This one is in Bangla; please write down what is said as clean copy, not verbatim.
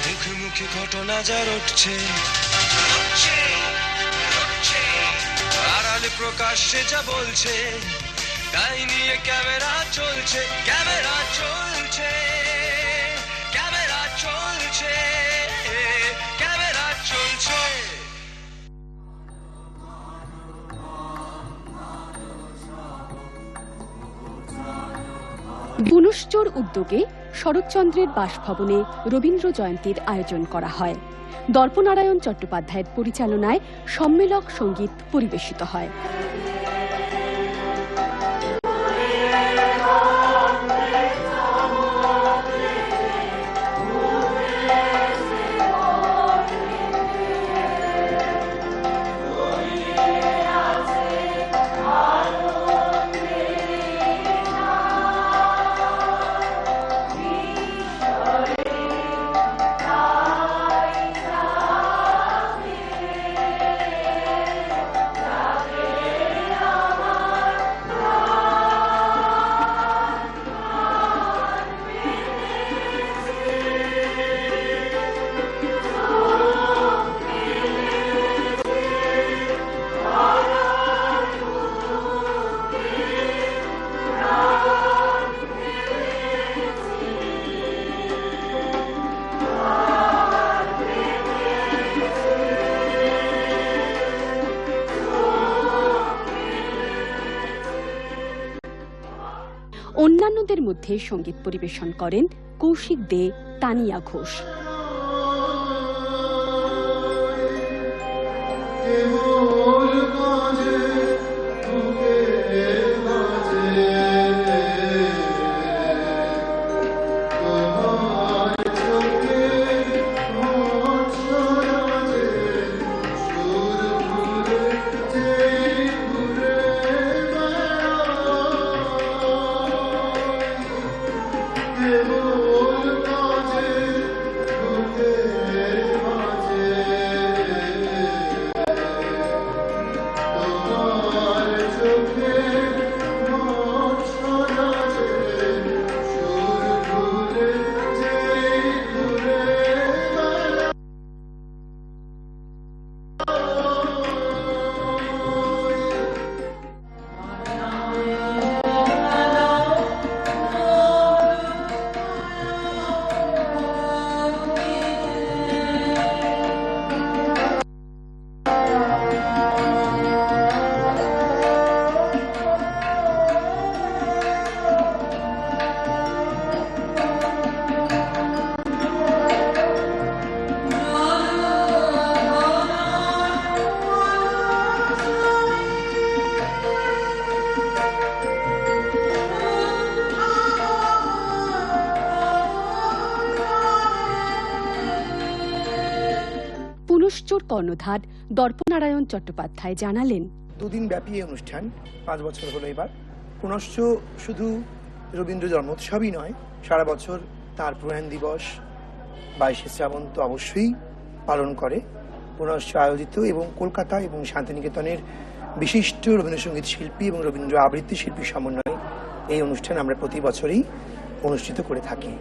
মুখে মুখে ঘটনা যা রটছে, আড়ালে প্রকাশ্যে যা বলছে, তাই নিয়ে ক্যামেরা চলছে, ক্যামেরা চলছে, ক্যামেরা চলছে, ক্যামেরা চলছে। বুনুশচোর উদ্যোগে শরৎচন্দ্রের বাসভবনে রবীন্দ্র জয়ন্তীর আয়োজন করা হয়। দর্পনারায়ণ চট্টোপাধ্যায়ের পরিচালনায় সম্মেলক সঙ্গীত পরিবেশিত হয়। অন্যান্যদের মধ্যে সঙ্গীত পরিবেশন করেন কৌশিক দে, তানিয়া ঘোষ। বুনুশচোর কর্ণধার দর্পনারায়ণ চট্টোপাধ্যায় জানালেন, দুদিন ব্যাপী এই অনুষ্ঠান 5 বছর হলো এবার। পুনশ্চ শুধু রবীন্দ্র জন্মোৎসবই নয়, সারা বছর তার প্রয়াণ দিবস 22শে শ্রাবণ তো অবশ্যই পালন করে। পুনশ্চ আয়োজিত এবং কলকাতা এবং শান্তিনিকেতনের বিশিষ্ট রবীন্দ্রসঙ্গীত শিল্পী এবং রবীন্দ্র আবৃত্তি শিল্পীর সমন্বয়ে এই অনুষ্ঠান আমরা প্রতি বছরই অনুষ্ঠিত করে থাকি।